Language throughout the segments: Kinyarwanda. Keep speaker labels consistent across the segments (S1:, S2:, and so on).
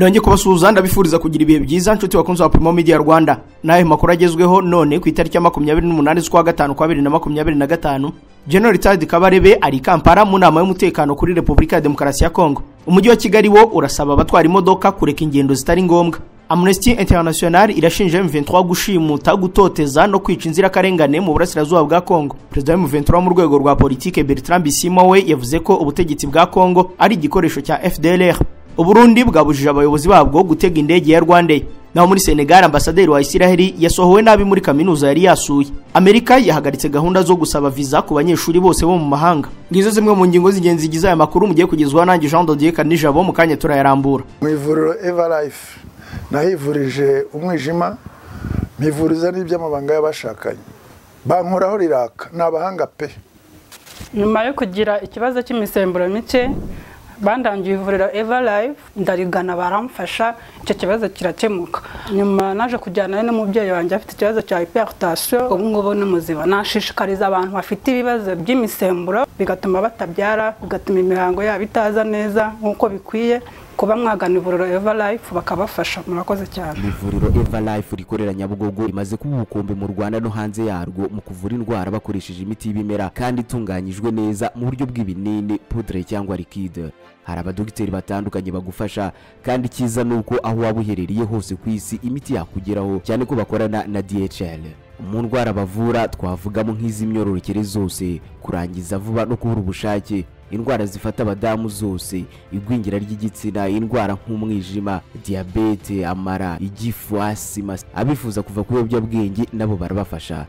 S1: Nonye kubasuhuza ndabifuriza kugira ibihe byiza nshuti bakunze wa Primo Media Rwanda. Naye makuru agezweho none ku itariki ya 28 z'ukwa gatanu kwa 2025. General Richard Kabarebe ari Kampala mu nama y'umutekano kuri Republika ya Demokarasi ya Kongo. Umujyi wa Kigali wo urasaba abatwara imodoka kureka ingendo zitari ngombwa. Amnesty International irashinja M23 gushimuta, gutoteza no kwica inzirakarengane mu burasirazuba bwa Kongo. President M23 mu rwego rwa politike Bertrand Bisimwa we yavuze ko ubutegetsi bwa Kongo ari igikoresho cya FDLR. Uburundi bwabujije abayobozi babwo gutega indege ya Rwanda. Naho muri Senegal ambasaderi wa Israel yasohowe nabi muri kaminuza yari yasuye. Amerika yahagaritse gahunda zo gusaba visa ku banyeshuri bose bo mu mahanga. Ngizo zimwe mu ngingo z'ingenzi zigize aya makuru mugiye kugezwa nanjye Jean Dodier Kanijabo mu kanya turayarambura.
S2: Mu ivuriro Everlife nahivurije umwijima, mivuriza n'iby'amabanga y'abashakanye. Bankoraho riraka n'abahanga pe.
S3: Nyuma yo kugira ikibazo cy'imisemburo mike bandangiye ivuriro Everlife ndarigana baramfasha, icyo kibazo kirakemuka. Nyuma naje kujyana n'umubyeyi wanjye afite ikibazo cya hypertension, ubu ngubu n'umuziba. Nashishikariza abantu bafite ibibazo by'imisemburo bigatuma batabyara, bigatuma imihango yabo itaza neza nkuko bikwiye, kuba mwagana ivuriro Everlife bakabafasha. Murakoze cyane.
S4: Ivuriro Everlife rikorera Nyabugogo imaze kuba ubukombe mu Rwanda no hanze yarwo mu kuvura indwara bakoresheje imiti y'ibimera kandi itunganyijwe neza mu buryo bw'ibinini, poudre cyangwa liquide. Hari abadogiteri batandukanye bagufasha kandi kiza nuko aho waba uherereye hose ku isi imiti yakugeraho, cyane ko bakorana na DHL. Mu ndwara bavura twavugamo nk'iz'imyororokere zose, kurangiza vuba no kubura ubushake, indwara zifata abadamu zose, igwingira ry'igitsina, indwara nk'umwijima, diabete, amara, igifu, asima. Abifuza kuva ku biyobyabwenge nabo barabafasha.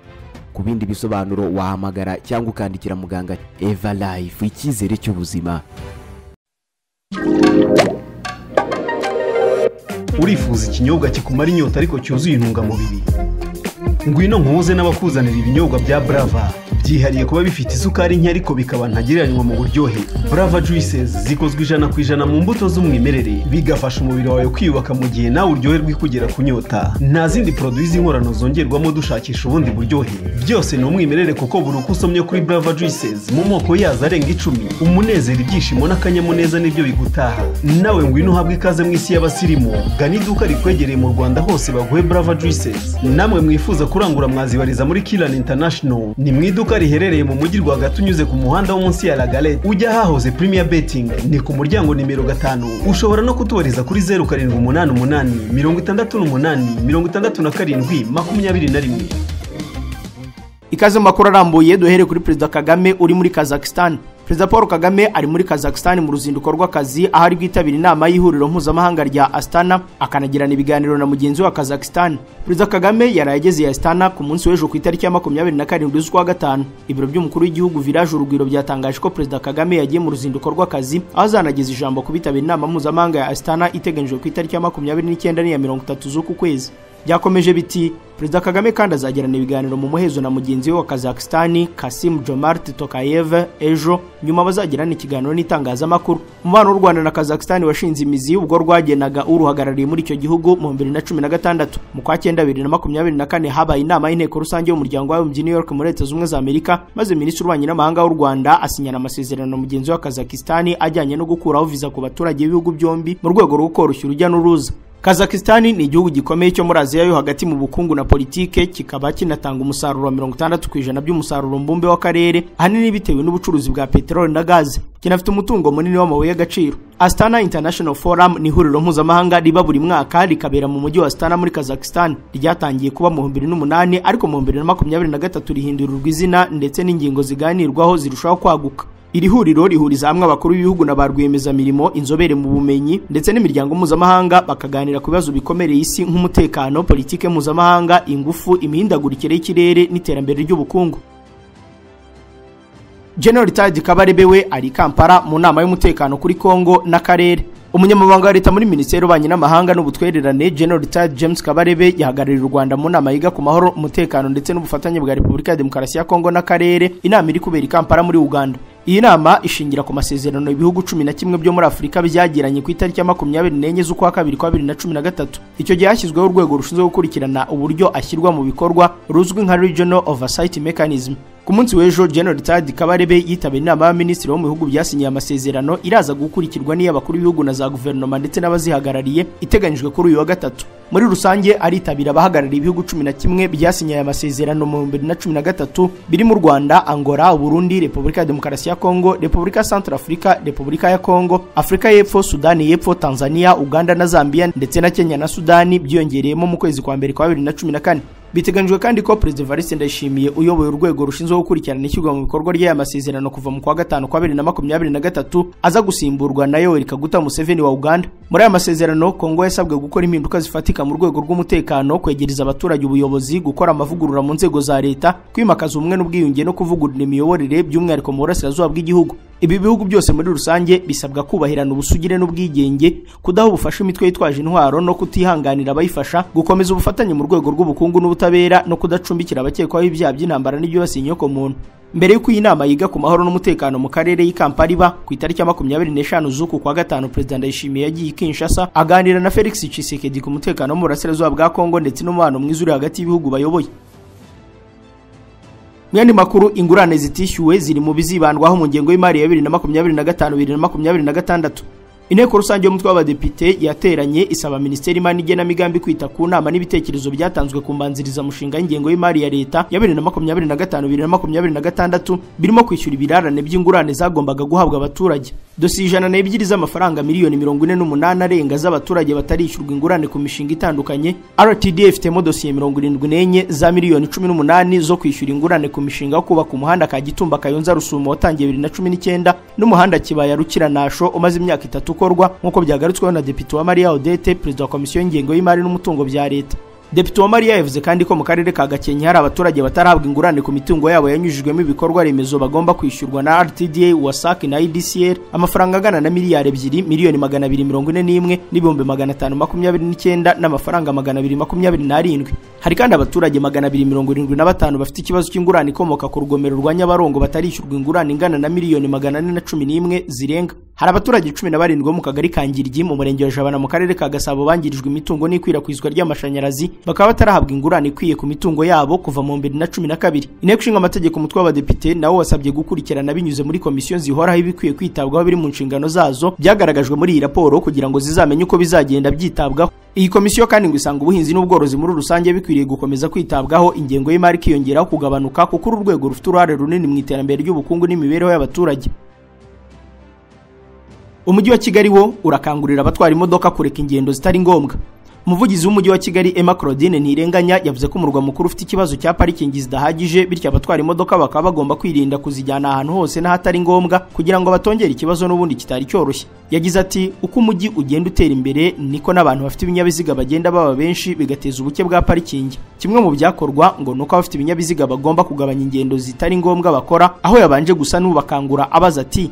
S4: Ku bindi bisobanuro wahamagara cyangwa ukandikira muganga. Everlife, icyizere cy'ubuzima.
S5: Urifuza ikinyobwa kikumara inyota ariko cyuzuye intungamubiri? Ngwino nkuze n'abakuzanira ibinyobwa bya Brava, byihariye kuba bifite isukari nke ariko bikaba ntagereranywa mu buryohe. Brava Juices zikozwe 100% mu mbuto z'umwimerere, bigafasha umubiri wawe kwiyubaka mu gihe nawe uryoherwa kugera ku nyota. Nta zindi produits z'inkorano zongerwamo dushakisha ubundi buryohe, byose ni umwimerere kuko buri uko usomye kuri Brava Juices mu moko yazo arenga 10, umunezero, ibyishimo n'akanyamuneza nibyo bigutaha. Nawe ngwino uhabwe ikaze mu isi y'abasirimu, gana iduka rikwegereye mu Rwanda hose baguhe Brava Juices. Namwe mwifuza kurangura mwazibariza muri Kilan International, ni mu iduka riherereye mu mujyi rwagati unyuze ku muhanda wo munsi ya La Galette ujya hahoze Premier Betting, ni ku muryango nimero 5. Ushobora no kutubariza kuri 0788 68 67 21.
S1: Ikaze makuru arambuye duhere kuri Perezida Kagame uri muri Kazakhstan. Perezida Paul Kagame ari muri Kazakhstan mu ruzinduko rw'akazi aho ari bwitabira inama y'ihuriro mpuzamahanga rya Astana, akanagirana ibiganiro na mugenzi wa Kazakhstan. Perezida Kagame yarayageze Astana ku munsi w'ejo ku itariki ya 27 z'ukwa gatanu. Ibiro by'umukuru w'igihugu Village Urugwiro byatangaje ko Perezida Kagame yagiye mu ruzinduko rw'akazi aho azanageza ijambo ku bitabira inama mpuzamahanga ya Astana iteganijwe ku itariki ya 29 n'iya 30 z'uku kwezi. Byakomeje biti Perezida Kagame kandi azagirana ibiganiro mu muhezo na mugenzi we wa Kazakhstan Kassym-Jomart Tokayev ejo, nyuma bazagirana ikiganiro n'itangazamakuru. Umubano w'u Rwanda na Kazakhstan washinze imizi ubwo rwagenaga uruhagarariye muri icyo gihugu mu 2016. Mu kwa 2024 habaye inama y'inteko rusange y'umuryango w'abibumbye New York muri Leta Zunze za Amerika, maze Minisitiri w'Ububanyi n'Amahanga w'u Rwanda asinyana amasezerano na mugenzi wa Kazakhstan ajyanye no gukuraho visa ku baturage b'ibihugu byombi mu rwego rwo koroshya urujya n'uruza. Kazakhstan ni igihugu gikomeye cyo muri Aziya yo hagati mu bukungu na politike, kikaba kinatanga umusaruro wa 60% by'umusaruro mbumbe w'akarere, ahanini bitewe n'ubucuruzi bwa peteroli na gaze. Kinafite umutungo munini w'amabuye y'agaciro. Astana International Forum ni ihuriro mpuzamahanga riba buri mwaka rikabera mu mujyi wa Astana muri Kazakhstan. Ryatangiye kuba mu 2008 ariko mu 2023 rihindurirwa izina ndetse n'ingingo ziganirwaho zirushaho kwaguka. Iri huriro rihuriza hamwe abakuru b'ibihugu na ba rwiyemezamirimo, inzobere mu bumenyi ndetse n'imiryango mpuzamahanga bakaganira ku bibazo bikomereye isi nk'umutekano, politike mpuzamahanga, ingufu, imihindagurikire y'ikirere n'iterambere ry'ubukungu. General Richard Kabarebe we ari Kampala mu nama y'umutekano kuri Kongo n'akarere. Umunyamabanga wa leta muri Minisiteri y'Ububanyi n'Amahanga n'Ubutwererane General Richard James Kabarebe yahagararira u Rwanda mu nama yiga ku mahoro, umutekano ndetse n'ubufatanye bwa Republika ya Demokarasi ya Kongo n'akarere. Inama iri kubera i Kampala muri Uganda. Iyi nama ishingira ku masezerano ibihugu 11 byo muri Afurika byagiranye ku itariki ya 24 z'ukwa 2 kwa 2013. Icyo gihe hashyizweho urwego rushinzwe gukurikirana uburyo ashyirwa mu bikorwa ruzwi nka Regional Oversight Mechanism. Ku munsi w'ejo General Richard Kabarebe yitabiriye inama y'abaminisitiri bo mu bihugu byasinyiye amasezerano iraza gukurikirwa n'iy'abakuru b'ibihugu na za guverinoma ndetse n'abazihagarariye iteganyijwe kuri uyu wa gatatu. Muri rusange aritabira abahagarariye ibihugu 11 byasinyiye amasezerano mu 2013 biri mu Rwanda, Angola, Burundi, Repubulika ya Demokarasi ya Kongo, Repubulika ya Centrafrica, Repubulika ya Kongo, Afrika y'Epfo, Sudani y'Epfo, Tanzania, Uganda na Zambia ndetse na Kenya na Sudani byiyongereyemo mu kwezi kwa mbere kwa 2014. Biteganijwe kandi ko President Evariste Ndayishimiye uyoboye urwego rushinzwe gukurikirana ishyirwa mu bikorwa ry'aya masezerano kuva mu kwa gatanu kwa 2023 aza gusimburwa na Yoweri Kaguta Museveni wa Uganda. Muri aya masezerano Kongo yasabwe gukora impinduka zifatika mu rwego rw'umutekano, kwegereza abaturage ubuyobozi, gukora amavugurura mu nzego za leta, kwimakaza ubumwe n'ubwiyunge no kuvugurura imiyoborere by'umwihariko mu burasirazuba bw'igihugu. Ibi bihugu byose muri rusange bisabwa kubahirana ubusugire n'ubwigenge, kudaha ubufasha imitwe yitwaje intwaro no kutihanganira abayifasha, gukomeza ubufatanye mu rwego rw'ubukungu n'ubutabera no kudacumbikira abakekwaho ibyaha by'intambara n'ibyibasiye inyoko muntu. Mbere y'uko iyi nama yiga ku mahoro n'umutekano mu karere y'Ikampala iba ku itariki ya 25 z'uku kwa gatanu, President Ndayishimiye yagiye i Kinshasa aganira na Felix Tshisekedi ku mutekano mu burasirazuba bwa Kongo ndetse n'umubano mwiza uri hagati y'ibihugu bayoboye. Myandi makuru, ingurane zitishyuwe ziri mu bizibandwaho mu ngengo y'imari ya 2025-2026. Inteko rusange y'umutwe w'abadepite yateranye isaba Minisiteri y'Imari n'Igenamigambi kwita ku nama n'ibitekerezo byatanzwe ku mbanziriza mushinga y'ingengo y'imari ya leta ya 2025-2026 birimo kwishyura ibirarane by'ingurane zagombaga guhabwa abaturage. Dosiye 102 z'amafaranga miliyoni 48 arenga z'abaturage batarishyurwa ingurane ku mishinga itandukanye. RTDF ifitemo dosiye 74 za miliyoni 18 zo kwishyura ingurane ku mishinga yo kubaka umuhanda Kagitumba Kayonza Rusumo watangiye 2019 n'umuhanda Kibaya Rukiranasho umaze imyaka 3 ukorwa nkuko byagarutsweho na Depite wa Maria Odette, Perezida wa Komisiyo y'Ingengo y'Imari n'Umutungo bya Leta. Depite wa Maria yavuze kandi ko mu karere ka Gakenke hari abaturage batarahabwa ingurane ku mitungo yabo yanyujijwemo ibikorwa remezo bagomba kwishyurwa na RTDA, WASAC na IDCR amafaranga angana na miliyari 2 miliyoni 241 n'ibihumbi 529 n'amafaranga 227. Hari kandi abaturage 275 bafite ikibazo cy'ingurane ikomoka ku rugomero rwa Nyabarongo batarishyurwa ingurane ingana na miliyoni 411 zirenga. Hari abaturage 17 bo mu kagari ka Ngiryi mu murenge wa Jabana mu karere ka Gasabo bangirijwe imitungo n'ikwirakwizwa ry'amashanyarazi bakaba batarahabwa ingurane ikwiye ku mitungo yabo kuva mu 2012. Inteko ishinga amategeko umutwe w'abadepite nawo wasabye gukurikirana binyuze muri komisiyo zihoraho ibikwiye kwitabwaho biri mu nshingano zazo byagaragajwe muri iyi raporo kugira ngo zizamenye uko bizagenda byitabwaho. Iyi komisiyo kandi ngo isanga ubuhinzi n'ubworozi muri rusange bikwiriye gukomeza kwitabwaho, ingengo y'imari kiyongeraho kugabanuka kuko urwego rufite uruhare runini mu iterambere ry'ubukungu n'imibereho y'abaturage. Umujyi wa Kigali wo urakangurira abatwara imodoka kureka ingendo zitari ngombwa. Umuvugizi w'umujyi wa Kigali Emma Claudine Ntirenganya yavuze ko umurwa mukuru ufite ikibazo cya parikingi zidahagije, bityo abatwara imodoka bakaba bagomba kwirinda kuzijyana ahantu hose n'ahatari ngombwa kugira ngo batongere ikibazo n'ubundi kitari cyoroshye. Yagize ati uko umujyi ugenda utera imbere niko n'abantu bafite ibinyabiziga bagenda baba benshi bigateza ubuke bwa parikingi. Kimwe mu byakorwa ngo nuko abafite ibinyabiziga bagomba kugabanya ingendo zitari ngombwa bakora, aho yabanje gusa n'ubakangura abaza ati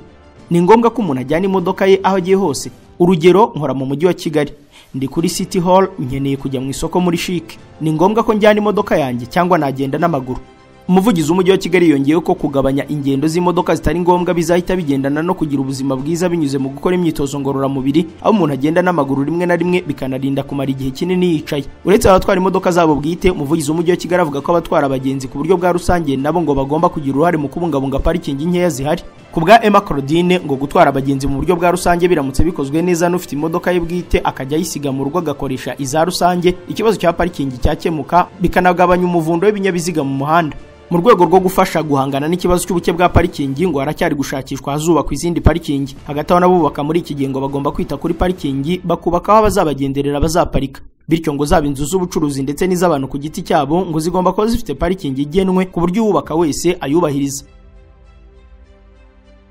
S1: ni ngombwa ko umuntu ajyana imodoka ye aho agiye hose. Urugero, nkora mu mujyi wa Kigali, ndi kuri City Hall, nkeneye kujya mu isoko muri Chic, ni ngombwa ko njyana imodoka yanjye cyangwa nagenda n'amaguru? Umuvugizi w'umujyi wa Kigali yongeyeho ko kugabanya ingendo z'imodoka zitari ngombwa bizahita bigendana no kugira ubuzima bwiza binyuze mu gukora imyitozo ngororamubiri, aho umuntu agenda n'amaguru rimwe na rimwe bikanarinda kumara igihe kinini yicaye. Uretse abatwara imodoka zabo bwite, umuvugizi w'umujyi wa Kigali avuga ko abatwara abagenzi ku buryo bwa rusange nabo ngo bagomba kugira uruhare mu kubungabunga parikingi nkeya zihari. Ku bwa Emma Claudine ngo gutwara abagenzi mu buryo bwa rusange biramutse bikozwe neza n'ufite imodoka ye bwite akajya yisiga mu rugo agakoresha iza rusange, ikibazo cya parikingi cyakemuka bikanagabanya umuvundo w'ibinyabiziga mu muhanda. Mu rwego rwo gufasha guhangana n'ikibazo cy'ubuke bwa parikingi ngo haracyari gushakishwa hazubakwa izindi parikingi. Hagati aho n'abubaka muri iki gihe ngo bagomba kwita kuri parikingi bakubakaho abazabagenderera bazaparika, bityo ngo zaba inzu z'ubucuruzi ndetse n'iz'abantu ku giti cyabo ngo zigomba kuba zifite parikingi igenwe ku buryo uwubaka wese ayubahiriza.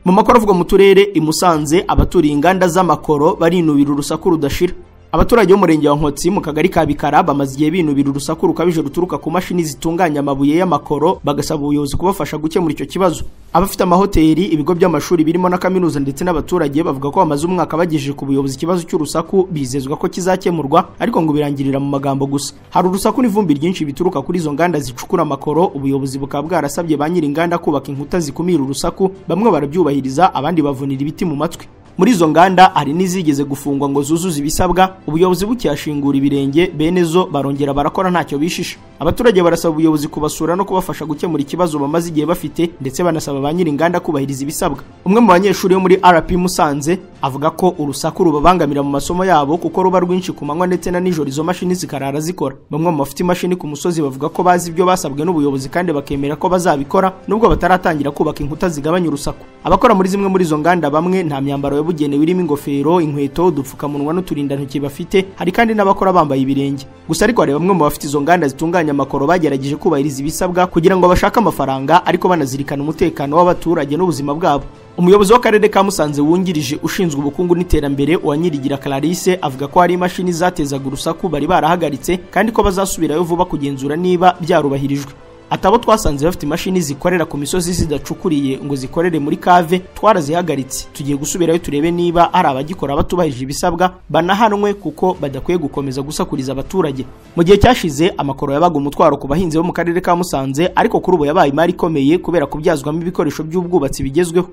S1: Mu makuru avuga mu turere i Musanze, abaturiye inganda z'amakoro barinubira urusaku rudashira. Abaturage b'umurenge wa Nkotsi mu kagari ka Bikara bamaze igihe binubira urusaku rukabije ruturuka ku mashini zitunganya amabuye y'amakoro, bagasaba ubuyobozi kubafasha gukemura icyo kibazo. Abafite amahoteli, ibigo by'amashuri birimo na kaminuza ndetse n'abaturage bavuga ko bamaze umwaka bagejeje ku buyobozi ikibazo cy'urusaku, bizezwa ko kizakemurwa ariko ngo birangirira mu magambo gusa. Hari urusaku n'ivumbi ryinshi bituruka kuri izo nganda zicukura amakoro, ubuyobozi bukaba bwarasabye ba nyiri inganda kubaka inkuta zikumira urusaku, bamwe barabyubahiriza abandi bavunira ibiti mu matwi. Muri izo nganda hari n'izigeze gufungwa ngo zuzuze ibisabwa, ubuyobozi bukiyashingura ibirenge, bene zo barongera barakora ntacyo bishisha. Abaturage barasaba ubuyobozi kubasura no kubafasha gukemura ikibazo bamaze igihe bafite, ndetse banasaba ba nyiri inganda kubahiriza ibisabwa. Umwe mu banyeshuri bo muri RP Musanze avuga ko urusaku rubabangamira mu masomo yabo kuko ruba rwinshi ku manywa ndetse na nijoro izo mashini zikarara zikora. Bamwe mu bafite imashini ku musozi bavuga ko bazi ibyo basabwe n'ubuyobozi kandi bakemera ko bazabikora nubwo bataratangira kubaka inkuta zigabanya urusaku. Abakora muri zimwe muri izo nganda bamwe nta myambaro yabugenewe irimo ingofero, inkweto, udupfukamunwa n'uturindantoki bafite, hari kandi n'abakora bambaye ibirenge. Gusa ariko hari bamwe mu bafite izo nganda zitunganya amakoro bagerageje kubahiriza ibisabwa kugira ngo bashake amafaranga ariko banazirikana umutekano w'abaturage n'ubuzima bwabo. Umuyobozi w'akarere ka Musanze wungirije ushinzwe ubukungu n'iterambere Uwanyirigira Clarisse avuga ko hari imashini zatezaga urusaku bari barahagaritse kandi ko bazasubirayo vuba kugenzura niba byarubahirijwe. Atabo twasanze bafite imashini zikorera ku misozi zidacukuriye ngo zikorere muri kave twarazihagaritse, tugiye gusubirayo turebe niba ari abagikora batubahije ibisabwa banahanwe kuko badakwiye gukomeza gusakuriza abaturage. Mu gihe cyashize amakoro yabaga umutwaro ku bahinzi bo mu karere ka Musanze, ariko kuri ubu yabaye imari ikomeye kubera kubyazwamo ibikoresho by'ubwubatsi bigezweho.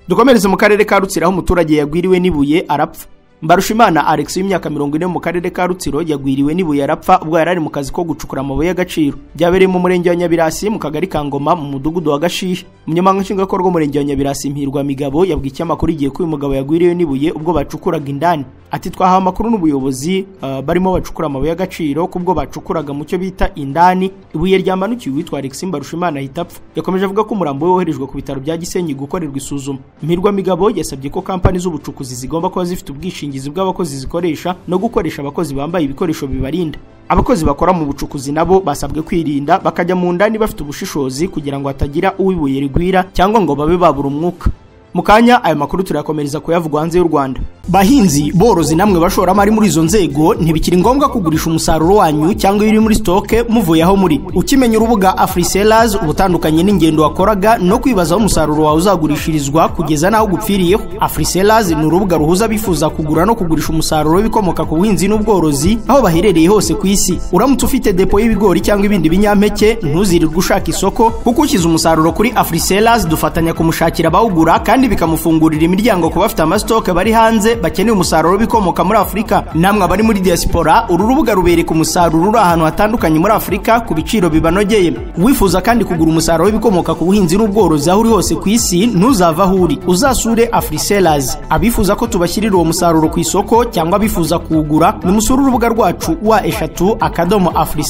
S1: Dukomereze mu karere ka Rutsiro aho umuturage yagwiriwe n'ibuye arapfa. Mbarushimana Alex w'imyaka 40 mu karere ka Rutsiro yagwiriwe n'ibuye arapfa ubwo yarari mu kazi ko gucukura amabuye y'agaciro. Byabereye mu murenge wa Nyabirasi mu kagari ka Ngoma mu mudugudu wa Gashihe. Umunyamabanga nshingwabikorwa w'umurenge wa Nyabirasi Mpirwa Migabo yabwiye ikinyamakuru igiye ko uyu mugabo yagwiriwe n'ibuye ubwo bacukuraga indani. Ati twahawe amakuru n'ubuyobozi barimo bacukura amabuye y'agaciro kubwo bacukuraga mu cyo bita indani, ibuye ryamanukiye witwa Alex Mbarushimana hitapfa. Yakomeje avuga ko umurambo we woherejwe ku bitaro bya Gisenyi gukorerwa isuzuma. Mpirwa Migabo yasabye ko kampani z'ubucukuzi zigomba kuba zifite ubwishingizi bw'abakozi zikoresha no gukoresha abakozi bambaye ibikoresho bibarinda. Abakozi bakora mu bucukuzi nabo basabwe kwirinda bakajya mu ndani bafite ubushishozi kugira ngo hatagira uwibuye rigwira cyangwa ngo babe babura umwuka. Mukanya ayo makuru turakomereza kuyavugwa hanze y'u Rwanda. Bahinzi borozi namwe bashoramari muri izo nzego ntibikiri ngombwa kugurisha umusaruro wanyu cyangwa iri muri stoke muvuye aho muri. Ukimenya urubuga AfriSellers ubutandukanye n'ingendo wakoraga no kwibazaho umusaruro wawe uzagurishirizwa kugeza naho gupfiriyeho. AfriSellers ni urubuga ruhuza bifuza kugura no kugurisha umusaruro w'ibikomoka ku buhinzi n'ubworozi aho baherereye hose ku isi. Uramutse ufite depo y'ibigori cyangwa ibindi binyampeke ntuzirirwe ushaka isoko kuko ukiza umusaruro kuri AfriSellers dufatanya kumushakira bawugura kandi bikamufungurira imiryango ku bafite amastoke bari hanze bakeneye umusaruro bikomoka muri Afrika. Namwe abari muri diaspora uru rubuga rubereka umusaruro uri ahantu hatandukanye muri Afrika ku biciro bibanogeye. Wifuza kandi kugura umusaruro bikomoka ku buhinzi n'ubworozi aho uri hose ku isi ntuzava aho uri, uzasure AfriSellers. Abifuza ko tubashyirira uwo musaruro ku isoko cyangwa bifuza kuwugura nimusure urubuga rwacu wa eshatu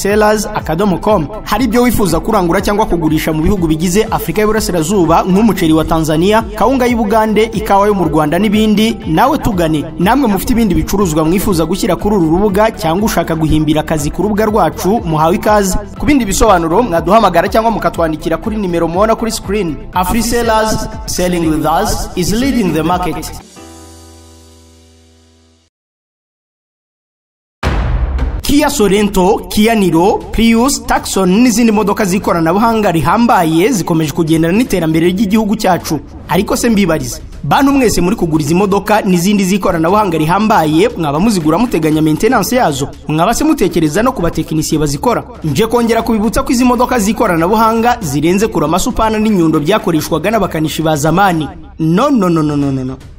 S1: @AfriSellers.com. Hari ibyo wifuza kurangura cyangwa kugurisha mu bihugu bigize Afrika y'Iburasirazuba nk'umuceri wa Tanzania, kawunga y'Ubugande, ikawa yo mu Rwanda n'ibindi, nawe tugane. Namwe mufite ibindi bicuruzwa mwifuza gushyira kuri uru rubuga cyangwa ushaka guhimbira akazi ku rubuga rwacu muhawe ikaze. Ku bindi bisobanuro mwaduhamagara cyangwa mukatwandikira kuri nimero mubona kuri screen. AfriSellers, selling with us is leading the market. Kia Sorento, Kia Niro, Prius, Tucson n'izindi modoka z'ikoranabuhanga rihambaye zikomeje kugendana n'iterambere ry'igihugu cyacu. Ariko se mbibarize, bantu mwese muri kuguriza imodoka n'izindi z'ikoranabuhanga rihambaye mwaba muzigura muteganya maintenance yazo? Mwaba se mutekereza no kubatekinisiye bazikora? Nje kongera kubibutsa ko izi modoka z'ikoranabuhanga zirenze kura amasupana n'inyundo byakoreshwaga n'abakanishi ba zamani. No.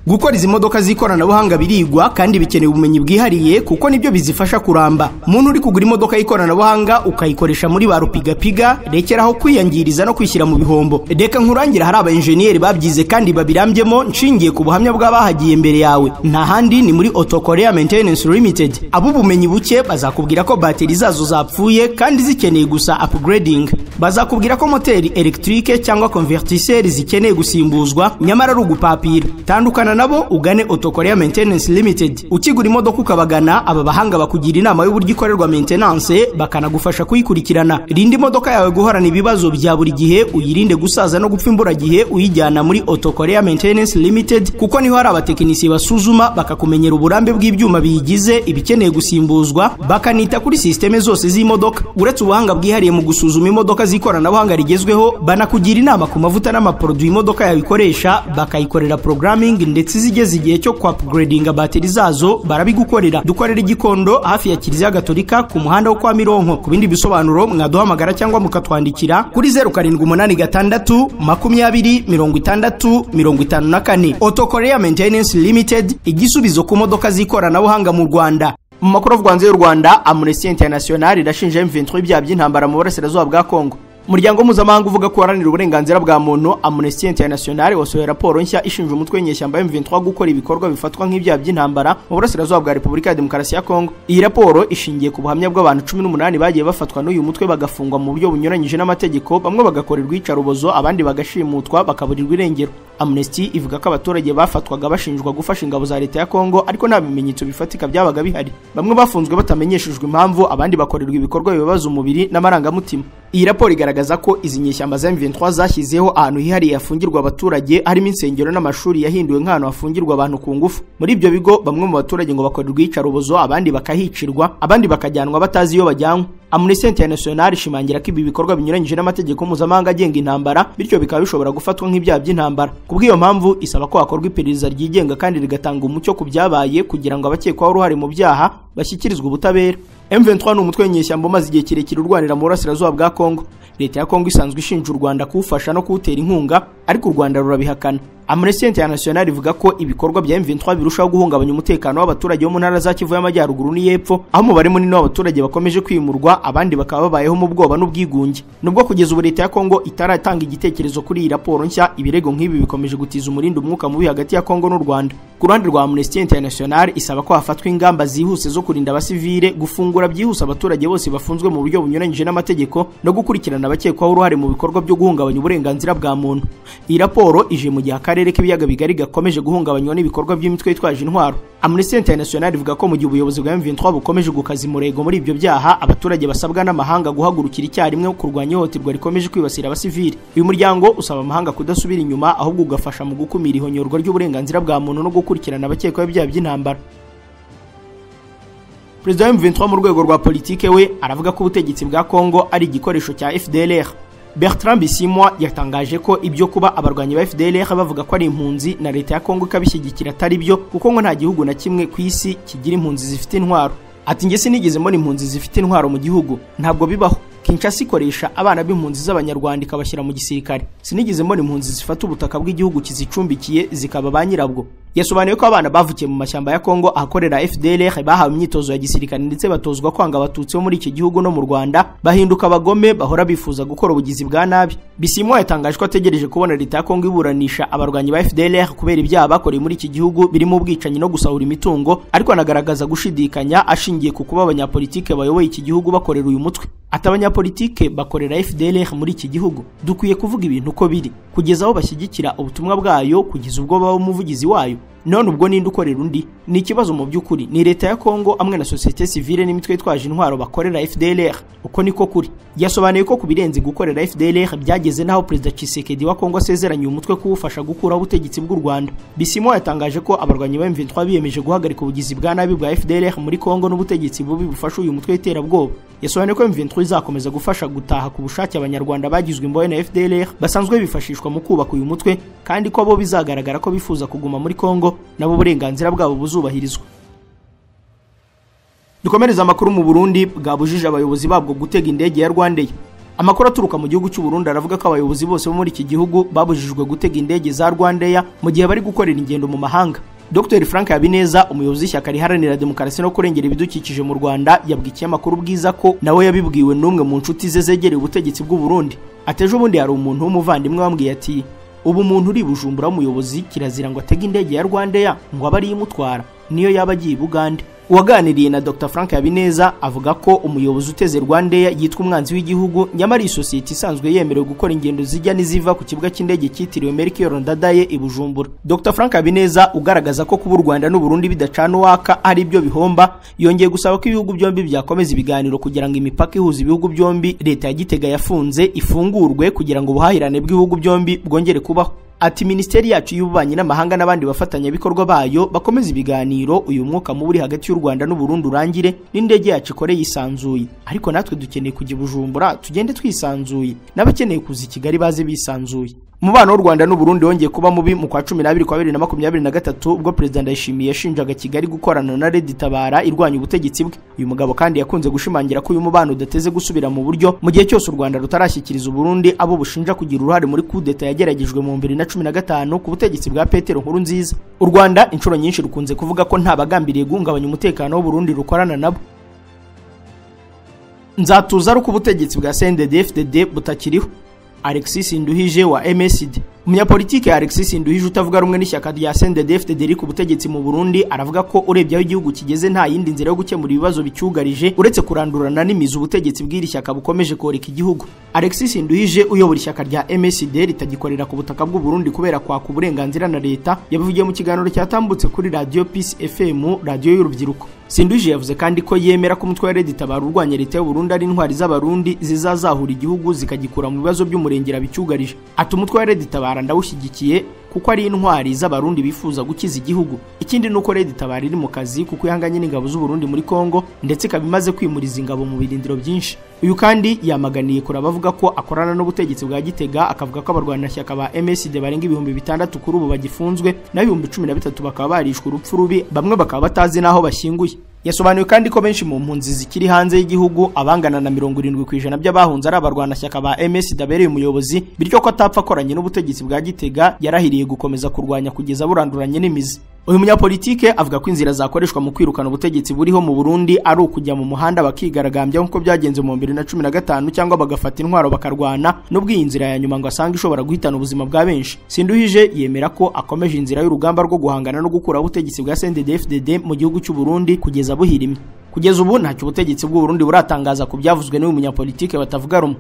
S1: Gukora izi modoka z'ikoranabuhanga birigwa kandi bikeneye ubumenyi bwihariye kuko nibyo bizifasha kuramba. Muntu uri kugura imodoka y'ikoranabuhanga ukayikoresha muri ba rupigapiga, rekeraho kwiyangiriza no kwishyira mu bihombo. Reka nkurangira hari aba engineer babyize kandi babirambyemo nshingiye ku buhamya bw'abahagiye imbere yawe. Nta handi ni muri Auto Korea Maintenance Limited. Abo bumenyi buke bazakubwira ko bateri zazo zapfuye kandi zikeneye gusa upgrading. Bazakubwira ko moteri electrique cyangwa convertisseur zikeneye gusimbuzwa nyamara ari ugupapira. Tandukana nabo ugane Auto Korea Maintenance Limited. Ukigura imodoka ukabagana aba bahanga bakugira inama y'uburyo ikorerwa maintenance bakanagufasha kuyikurikirana. Rindi imodoka yawe guhorana ibibazo bya buri gihe, uyirinde gusaza no gupfa imburagihe uyijyana muri Auto Korea Maintenance Limited kuko niho hari abatekinisiye basuzuma bakakumenyera uburambe bw'ibyuma biyigize, ibikeneye gusimbuzwa, bakanita kuri systeme zose z'imodoka. Uretse ubuhanga bwihariye mu gusuzuma imodoka z'ikoranabuhanga rigezweho, banakugira inama ku mavuta n'amaproduit imodoka yawe ikoresha, bakayikorera programming ndetse zigeze igihe cyo upgrading bateri zazo barabigukorera. Dukorera Gikondo hafi ya Kiliziya Gatolika ku muhanda wo kwa Mironko. Ku bindi bisobanuro mwaduhamagara cyangwa mukatwandikira kuri 0786 20 60 54. Auto Korea Maintenance Limited, igisubizo ku modoka z'ikoranabuhanga mu Rwanda. Mu makuru avugwa hanze y'u Rwanda, Amnesty International irashinja M23 ibyaha by'intambara mu burasirazuba bwa Kongo. Umuryango mpuzamahanga uvuga ko uharanira uburenganzira bwa muntu Amnesty International wasohoye raporo nshya ishinja umutwe w'inyeshyamba M23 gukora ibikorwa bifatwa nk'ibyaha by'intambara mu burasirazuba bwa Repubulika ya Demokarasi ya Kongo. Iyi raporo ishingiye ku buhamya bw'abantu 18 bagiye bafatwa n'uyu mutwe bagafungwa mu buryo bunyuranyije n'amategeko, bamwe bagakorerwa iyicarubozo, abandi bagashimutwa bakaburirwa irengero. Amnesty ivuga ko abaturage bafatwaga bashinjwa gufasha ingabo za leta ya Kongo ariko nta bimenyetso bifatika byabaga bihari. Bamwe bafunzwe batamenyeshejwe impamvu, abandi bakorerwa ibikorwa bibabaza umubiri n'amarangamutima. Iyi raporo igaragaza ko izi nyeshyamba za M23 zashyizeho ahantu hihariye hafungirwa abaturage, harimo insengero n'amashuri yahinduwe nk'ahantu hafungirwa abantu ku ngufu. Muri ibyo bigo bamwe mu baturage ngo bakorerwa iyicarubozo, abandi bakahicirwa, abandi bakajyanwa batazi iyo bajyanwa. Amnesty International ishimangira ko ibi bikorwa binyuranyije n'amategeko mpuzamahanga agenga intambara, bityo bikaba bishobora gufatwa nk'ibyaha by'intambara. Kubw'iyo mpamvu isaba ko hakorwa iperereza ryigenga kandi rigatanga umucyo ku byabaye kugira ngo abakekwaho uruhare mu byaha bashyikirizwe ubutabera. M23 ni umutwe w'inyeshyamba umaze igihe kirekire urwanira mu burasirazuba bwa Kongo. Leta ya Kongo isanzwe ishinja u Rwanda kuwufasha no kuwutera inkunga, ariko u Rwanda rurabihakana. Amnesty International ivuga ko ibikorwa bya M23 birushaho guhungabanya umutekano w'abaturage bo mu ntara za Kivu y'Amajyaruguru n'Iyepfo, aho umubare munini w'abaturage bakomeje kwimurwa, abandi bakaba babayeho mu bwoba n'ubwigunge. Nubwo kugeza ubu leta ya Kongo itaratanga igitekerezo kuri iyi raporo nshya, ibirego nk'ibi bikomeje gutiza umurindi umwuka mubi hagati ya Kongo n'u Rwanda. Ku ruhande rwa Amnesty International isaba ko hafatwa ingamba zihuse zo kurinda abasivile, gufungura byihuse abaturage bose bafunzwe mu buryo bunyuranyije n'amategeko no gukurikirana abakekwaho uruhare mu bikorwa byo guhungabanya uburenganzira bwa muntu. Iyi raporo ije mu gihe akarere k'ibiyaga bigari gakomeje guhungabanywa n'ibikorwa by'imitwe yitwaje intwaro. Amnesty International ivuga ko mu gihe ubuyobozi bwa M23 bukomeje gukaza umurego muri ibyo byaha, abaturage basabwa n'amahanga guhagurukira icyarimwe kurwanya ihohoterwa rikomeje kwibasira abasivili. Uyu muryango usaba amahanga kudasubira inyuma, ahubwo ugafasha mu gukumira ihonyorwa ry'uburenganzira bwa muntu no gukurikirana abakekwaho ibyaha by'intambara. Perezida wa M23 mu rwego rwa politike we aravuga ko ubutegetsi bwa Kongo ari igikoresho cya FDLR. Bertrand Bisimwa yatangaje ko ibyo kuba abarwanyi ba FDLR bavuga ko ari impunzi na leta ya Kongo ikabishyigikira atari byo, kuko ngo nta gihugu na kimwe ku isi kigira impunzi zifite intwaro. Ati nge sinigeze mbona impunzi zifite intwaro mu gihugu, ntabwo bibaho. Kinshasa ikoresha abana b'impunzi z'abanyarwanda ikabashyira mu gisirikare. Sinigeze mbona impunzi zifata ubutaka bw'igihugu kizicumbikiye zikaba ba nyirabwo. Yasobanuye ko abana bavukiye mu mashyamba ya Kongo ahakorera FDLR bahawe imyitozo ya gisirikare ndetse batozwa kwanga abatutsi bo muri iki gihugu no mu Rwanda, bahinduka abagome bahora bifuza gukora ubugizi bwa nabi. Bisimwa yatangaje ko ategereje kubona leta ya Kongo iburanisha abarwanyi ba FDLR kubera ibyaha bakoreye muri iki gihugu birimo ubwicanyi no gusahura imitungo, ariko anagaragaza gushidikanya ashingiye ku kuba abanyapolitike bayoboye iki gihugu bakorera uyu mutwe. Ati abanyapolitike bakorera FDLR muri iki gihugu, dukwiye kuvuga ibintu uko biri, kugeza aho bashyigikira ubutumwa bwayo, kugeza ubwo baba umuvugizi wayo. None ubwo ninde ukorera undi? Ni ikibazo mu by'ukuri. Ni leta ya Kongo amwe na societe civile n'imitwe yitwaje intwaro bakorera FDLR. Uko niko kuri. Yasobanuye ko kubirenze gukorera FDLR byageze naho Perezida Tshisekedi wa Kongo asezeranye umutwe kuwufasha gukuraho ubutegetsi bw'u Rwanda. Bisimwa yatangaje ko abarwanyi ba M23 biyemeje guhagarika ubugizi bwa nabi bwa FDLR muri Kongo n'ubutegetsi bubi bufasha uyu mutwe w'iterabwoba. Yasobanuye ko M23 izakomeza gufasha gutaha ku bushake abanyarwanda bagizwe imbohe na FDLR basanzwe bifashishwa mu kubaka uyu mutwe, kandi ko abo bizagaragara ko bifuza kuguma muri Kongo nabo uburenganzira bwabo buzubahirizwa. Dukomereza amakuru mu Burundi bwabujije abayobozi babwo gutega indege ya Rwandair. Amakuru aturuka mu gihugu cy'u Burundi aravuga ko abayobozi bose bo muri iki gihugu babujijwe gutega indege za Rwandair mu gihe bari gukorera ingendo mu mahanga. Dr Frank Habineza, umuyobozi w'ishyaka riharanira demokarasi no kurengera ibidukikije mu Rwanda, yabwikiye amakuru bwiza ko nawe yabibwiwe n'umwe mu nshuti ze zegereye ubutegetsi bw'u Burundi. Ateje ubundi hari umuntu w'umuvandimwe wambwiye ati ubu umuntu uri Bujumbura w'umuyobozi kirazira ngo atege indege ya Rwandair ngo abari yimutwara niyo yaba agiye Bugande. Uwaganiriye na Dr Frank Habineza avuga ko umuyobozi uteze Rwandair yitwa umwanzi w'igihugu, nyamara iyi sosiyete isanzwe yemerewe gukora ingendo zijya n'iziva ku kibuga cy'indege cyitiriwe Melchior Ndadaye i Bujumbura. Dr Frank Habineza ugaragaza ko kuba u Rwanda n'u Burundi bidacana uwaka ari byo bihomba, yongeye gusaba ko ibihugu byombi byakomeza ibiganiro kugira ngo imipaka ihuza ibihugu byombi leta ya Gitega yafunze ifungurwe kugira ngo ubuhahirane bw'ibihugu byombi bwongere kubaho. Ati ministeri yacu y'ububanyi n'amahanga n'abandi bafatanyabikorwa bayo bakomeza ibiganiro uyu mwuka mubi hagati y'u Rwanda n'u Burundi urangire n'indege yacu ikore yisanzuye, ariko natwe dukeneye kujya Bujumbura tugende twisanzuye, n'abakeneye kuza i Kigali baze bisanzuye. Umubano w'u Rwanda n'u Burundi wongeye kuba mubi mu kwa 12 kwa 2023 ubwo President Ndayishimiye yashinjaga Kigali gukorana na Red Tabara irwanya ubutegetsi bwe. Uyu mugabo kandi yakunze gushimangira ko uyu mubano udateze gusubira mu buryo mu gihe cyose u Rwanda rutarashyikiriza u Burundi abo bushinja kugira uruhare muri coup d'etat yageragejwe mu 2015 ku butegetsi bwa Petero Nkurunziza. U Rwanda inshuro nyinshi rukunze kuvuga ko nta bagambiriye guhungabanya umutekano w'u Burundi rukorana nabo. Nzatuza ruko ubutegetsi bwa CNDD-FDD butakiriho. Alexis Nduhije wa MSD. Umunyapolitike Alexis Nduhije utavuga rumwe n'ishyaka rya CNDD-FDD riri ku butegetsi mu Burundi aravuga ko urebye aho igihugu kigeze nta yindi nzira yo gukemura ibibazo bicyugarije uretse kurandurana n'imizi ubutegetsi bw'iri shyaka bukomeje koreka igihugu. Alexis Nduhije uyobora ishyaka rya MSD ritagikorera ku butaka bw'u Burundi kubera kwaka uburenganzira na leta yabivugiye mu kiganiro cyatambutse kuri Radio Peace FM, radio y'urubyiruko. Sinduje yavuze kandi ko yemera ko umutwe wa Red Tabara urwanya leta y'u Burundi ari intwari z'abarundi zizazahura igihugu zikagikura mu bibazo by'umurengera bicyugarije. Ati umutwe wa Red Tabara ndawushyigikiye kuko ari intwari z'abarundi bifuza gukiza igihugu. Ikindi nuko Red Tabara iri mu kazi kuko ihanganye n'ingabo z'u Burundi muri Kongo ndetse kabimaze kwimuriza ingabo mu birindiro byinshi. Uyu kandi yamaganiye kuri abavuga ko akorana n'ubutegetsi bwa Gitega akavuga ko abarwanashyaka ba MSD barenga 6,000 kuri ubu bagifunzwe na 13,000 bakaba barishwe urupfu rubi bamwe bakaba batazi naho bashyinguye. Yasobanuye kandi ko benshi mu mpunzi zikiri hanze y'igihugu abangana na 70% by'abahunze ari abarwanashyaka ba MSD abereye umuyobozi bityo ko atapfa akoranye n'ubutegetsi bwa Gitega yarahiriye gukomeza kurwanya kugeza buranduranye n'imizi. Uyu munyapolitike avuga ko inzira zakoreshwa mu kwirukana ubutegetsi buriho mu Burundi ari ukujya mu muhanda bakigaragambya nkuko byagenze mu 2015 cyangwa bagafata intwaro bakarwana n'ubwo iyi nzira ya nyuma ngo asanga ishobora guhitana ubuzima bwa benshi. Sinduhije yemera ko akomeje inzira y'urugamba rwo guhangana no gukura ubutegetsi bwa CNDD-FDD mu gihugu cy'u Burundi kugeza buhirimye. Kugeza ubu ntacyo ubutegetsi bw'u Burundi buratangaza ku byavuzwe n'uyu munyapolitike batavuga rumwe.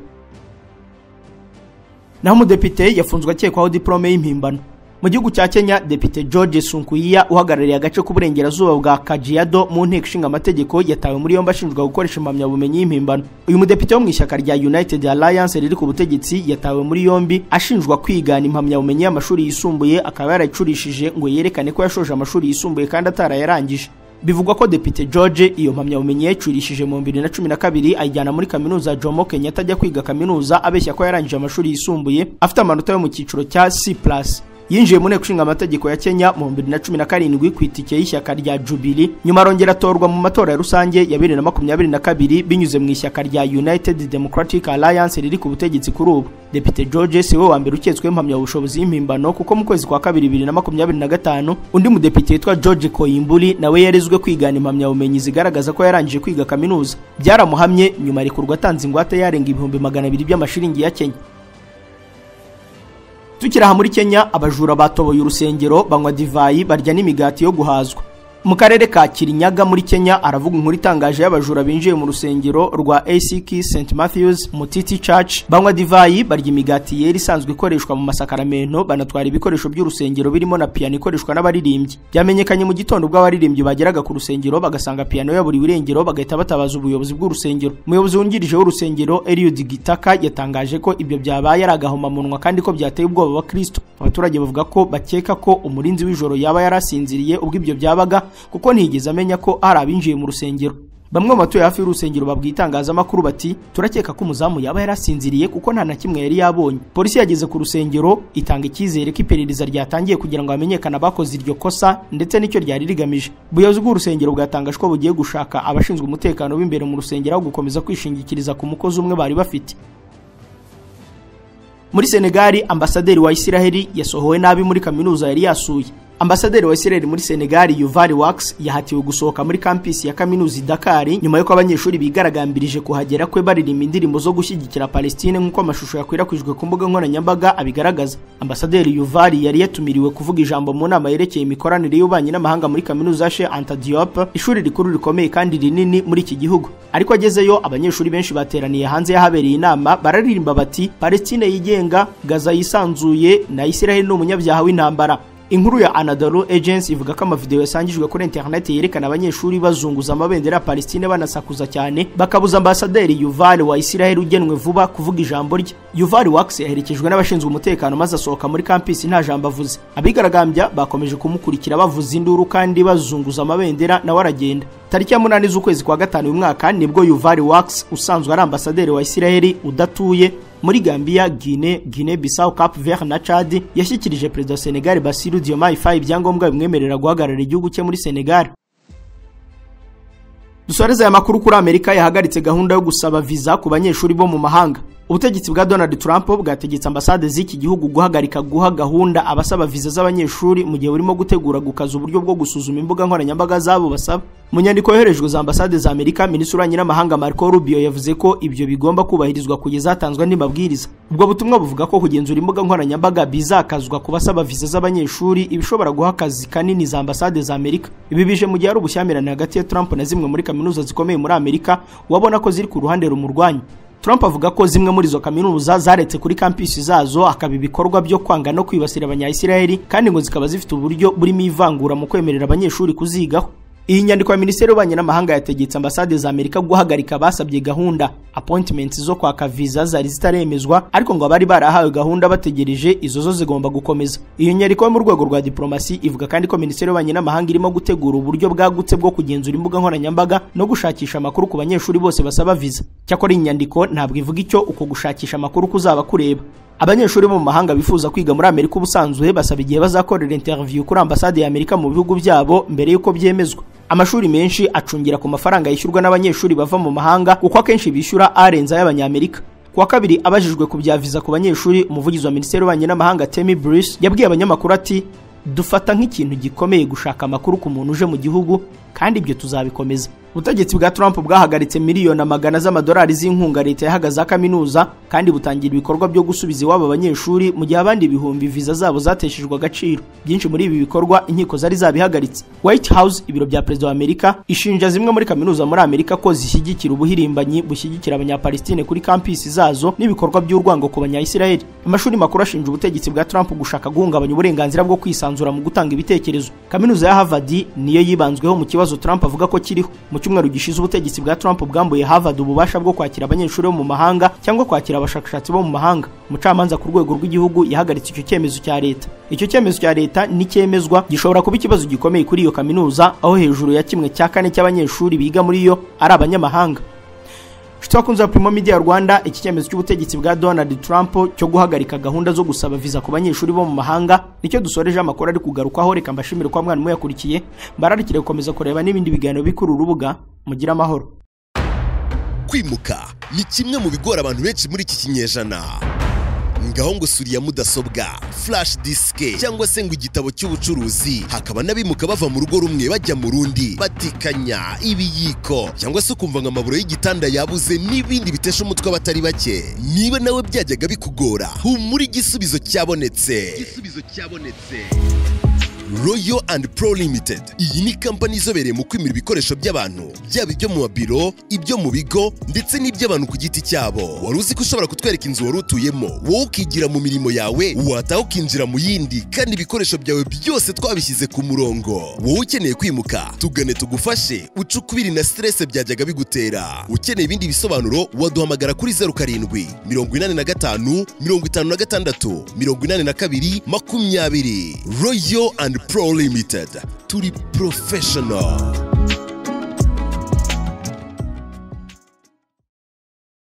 S1: Naho umudepite yafunzwe akekwaho diplome y'impimbano. Mu gihugu cya Kenya, Depite George Sunkuyiya uhagarariye agace k'uburengerazuba bwa Kajiado mu nteko ishinga amategeko yatawe muri yombi ashinjwa gukoresha impamyabumenyi y'impimbano. Uyu mudepite wo mu ishyaka rya United Alliance riri ku butegetsi yatawe muri yombi ashinjwa kwigana impamyabumenyi y'amashuri yisumbuye akaba yarayicurishije ngo yerekane ko yashoje amashuri yisumbuye kandi atarayarangije. Bivugwa ko Depite George iyo mpamyabumenyi yacurishije mu 2012 ayijyana muri kaminuza Jomo Kenyatta ajya kwiga kaminuza abeshya ko yarangije amashuri yisumbuye afite amanota yo mu cyiciro cya C+. Yinjiye mu nteko ishinga amategeko ya Kenya mu 2017 ku itike y'ishyaka rya Jubilee nyuma arongera atorwa mu matora ya rusange ya 2022 binyuze mu ishyaka rya United Democratic Alliance riri ku butegetsi kuri ubu. Depite George siwe wa mbere uketswe impamyabushobozi y'impimbano kuko mu kwezi kwa 2025 undi mudepite witwa George Koyimburi nawe yarezwe kwigana impamyabumenyi zigaragaza ko yarangije kwiga kaminuza. Byaramuhamye nyuma arikurwa atanze ingwate yarenga 200,000 by'amashiringi ya Kenya. Tukiraha muri Kenya abajura batoboye urusengero banywa divayi barya n'imigati yo guhazwa. Mu karere ka Kirinyaga muri Kenya aravuga inkuru itangaje y'abajura binjiye mu rusengero rwa ACK St Matthews Mutiti Church banywa divayi barya imigati yeri isanzwe ikoreshwa mu masakaramento banatwara ibikoresho by'urusengero birimo na piano ikoreshwa n'abaririmbyi. Byamenyekanye mu gitondo bw'abaririmbyi bageraga ku rusengero bagasanga piano yaburi irengero bagahita batabaza ubuyobozi bw'urusengero. Umuyobozi wungirije w'urusengero Eliud Gitaka yatangaje ko ibyo byabaye aragahoma munwa kandi ko byateye ubwoba abakristo. Abaturage bavuga ko bakeka ko umurinzi w'ijoro yaba yarasinziriye ubwo ibyo byabaga kuko ntigeze amenya ko ari abinjiye mu rusengero. Bamwe mu batuye hafi y'urusengero babwitangaza makuru bati turakeka ko umuzamu yaba yarasinziriye kuko nta na kimwe yari yabonye. Polisi yageze ku rusengero itanga icyizere ko iperereza ryatangiye kugira ngo hamenyekane abakoze iryo kosa ndetse n'icyo ryari rigamije. Ubuyobozi bw'urusengero bwatangaje ko bugiye gushaka abashinzwe umutekano b'imbere mu rusengero aho gukomeza kwishingikiriza ku mukozi umwe bari bafite. Muri Senegal, ambasaderi wa Isiraheli yasohowe nabi muri kaminuza yari yasuye. Ambasaderi wa Israel muri Senegal Yuval Wax yahatiwe gusohoka muri campus ya kaminuza Dakar nyuma yuko abanyeshuri bigaragambirije kuhagera kwe baririmba indirimbo zo gushyigikira Palestine nk'uko amashusho yakwirakwijwe ku mbuga nkoranyambaga abigaragaza. Ambasaderi Yuval yari yatumiriwe kuvuga ijambo mu nama yerekeye imikoranire y'ububanyi n'amahanga muri kaminuza Cheikh Anta Diop, ishuri rikuru rikomeye kandi rinini muri iki gihugu. Ariko agezeyo abanyeshuri benshi bateraniye hanze yahabereye inama bararirimba bati Palestine yigenga, Gaza yisanzuye na Israel n'umunyabyaha w'intambara. Inkuru ya Anadolu Agency ivuga ko amavideo yasangijwe kuri internet yerekana abanyeshuri bazunguza amabendera ya Palestine banasakuza cyane bakabuza ambasaderi Yuval wa Israel ugenwe vuba kuvuga ijambo rye. Yuval Wax yaherekejwe n'abashinzwe umutekano maze asohoka muri campus nta jambo avuze. Abigaragambya bakomeje kumukurikira bavuza induru kandi bazunguza amabendera nawe aragenda. tariki ya 8 z'ukwezi kwa gatanu uyu mwaka nibwo Yuval Wax usanzwe ari ambasaderi wa Israel udatuye muri Gambia, Guinea Bissau, Cape Verde na Chad yashyikirije perezida wa Senegal Bassirou Diomaye Faye ibyangombwa bimwemerera guhagarara igihugu cye muri Senegal. Dusoreza aya makuru kuri Amerika yahagaritse gahunda yo gusaba visa ku banyeshuri bo mu mahanga. Ubutegetsi bwa Donald Trump bwategetse ambasade z'iki gihugu guhagarika guha gahunda abasaba visa z'abanyeshuri mu gihe burimo gutegura gukaza uburyo bwo gusuzuma imbuga nkoranyambaga zabo basaba. Mu nyandiko yoherejwe za ambasade za Amerika, Minisitiri w'Ububanyi n'Amahanga Marco Rubio yavuze ko ibyo bigomba kubahirizwa kugeza hatanzwe andi mabwiriza. Ubwo butumwa buvuga ko kugenzura imbuga nkoranyambaga bizakazwa ku basaba visa z'abanyeshuri ibishobora guha akazi kanini za ambasade za Amerika. Ibi bije mu gihe ari ubushyamirane hagati ya Trump na zimwe muri kaminuza zikomeye muri Amerika wabona ko ziri ku ruhande rumurwanya. Trump avuga ko zimwe muri izo kaminuza zaretse kuri campus zazo akaba ibikorwa byo kwanga no kwibasira abanya-Israeli kandi ngo zikaba zifite uburyo burimo ivangura mu kwemerera abanyeshuri kuzigaho. Iyi nyandiko ya Minisiteri y'Ububanyi n'Amahanga yategetse ambasade za Amerika guhagarika basabye gahunda appointments zo kwaka visa zari zitaremezwa, ariko ngo abari barahawe gahunda bategereje izo zo zigomba gukomeza. Iyo nyandiko yo mu rwego rwa diplomasi ivuga kandi ko Minisiteri y'Ububanyi n'Amahanga irimo gutegura uburyo bwagutse bwo kugenzura imbuga nkoranyambaga no gushakisha amakuru ku banyeshuri bose basaba visa. Cyakora iyi nyandiko ntabwo ivuga icyo uko gushakisha amakuru kuzaba kureba. Abanyeshuri bo mu mahanga bifuza kwiga muri Amerika ubusanzwe basaba igihe bazakorera interview kuri ambasade ya Amerika mu bihugu byabo mbere yuko byemezwa. Amashuri menshi acungira ku mafaranga yishyurwa n'abanyeshuri bava mu mahanga kuko akenshi bishyura arenza y'abanyamerika. Kuwa kabiri abajijwe ku bya visa ku banyeshuri, umuvugizi wa Minisiteri y'Ububanyi n'Amahanga Tammy Bruce yabwiye abanyamakuru ati dufata nk'ikintu gikomeye gushaka amakuru ku muntu uje mu gihugu kandi ibyo tuzabikomeza. Ubutegetsi bwa Trump bwahagaritse miliyoni amagana z'amadolari z'inkunga leta yahagaza kaminuza kandi butangira ibikorwa byo gusubiza iwabo abanyeshuri mu gihe abandi ibihumbi visa zabo zateshejwe agaciro. Byinshi muri ibi bikorwa inkiko zari zabihagaritse. White House, ibiro bya perezida wa Amerika, ishinja zimwe muri kaminuza muri Amerika ko zishyigikira ubuhirimbanyi bushyigikira abanya-Palestine kuri campus zazo n'ibikorwa by'urwango ku banya-Israeli. Amashuri makuru ashinja ubutegetsi bwa Trump gushaka guhungabanya uburenganzira bwo kwisanzura mu gutanga ibitekerezo. Kaminuza ya Harvard niyo yibanzweho mu kibazo Trump avuga ko kiriho. Mu cyumweru gishize ubutegetsi bwa Trump bwambuye Harvard ububasha bwo kwakira abanyeshuri bo mu mahanga cyangwa kwakira abashakashatsi bo mu mahanga. Umucamanza ku rwego rw'igihugu yahagaritse icyo cyemezo cya leta. Icyo cyemezo cya leta nicyemezwa gishobora kuba ikibazo gikomeye kuri iyo kaminuza, aho hejuru ya 1/4 cy'abanyeshuri biga muri yo ari abanyamahanga. Shitwakunze wa Primo Media Rwanda, iki cyemezo cy'ubutegetsi bwa Donald Trump cyo guhagarika gahunda zo gusaba visa ku banyeshuri bo mu mahanga nicyo dusoreje amakuru ari kugarukaho. Reka mbashimire kwa mwana muyakurikiye, mbararikire gukomeza kureba n'ibindi biganiro bikuru urubuga. Mugira amahoro.
S6: Kwimuka ni kimwe mu bigora abantu benshi muri iki kinyejana. Ngaho ngo suriya mudasobwa, flash disk cyangwa se ngo igitabo cy'ubucuruzi, hakaba nabimuka bava mu rugo rumwe bajya mu rundi, batikanya ibiyiko cyangwa se kumva ngo amaburo y'igitanda yabuze n'ibindi bitesha umutwe batari bake. Niba nawe byajyaga bikugora, humura igisubizo cyabonetse. Royal and Pro Limited, iyi ni company izobereye mu kwimira ibikoresho by'abantu, byaba ibyo mu mabiro, ibyo mu bigo ndetse n'iby'abantu ku giti cyabo. Wari uzi ko ushobora kutwereka inzu wari utuyemo, wowe ukigira mu mirimo yawe, wataha ukinjira mu yindi, kandi ibikoresho byawe byose twabishyize ku murongo. Wowe ukeneye kwimuka, tugane tugufashe, ucukubiri na stress byajyaga bigutera. Ukeneye ibindi bisobanuro, waduhamagara kuri 07 85 56 82 20. Royal and Pro Limited, turi professional.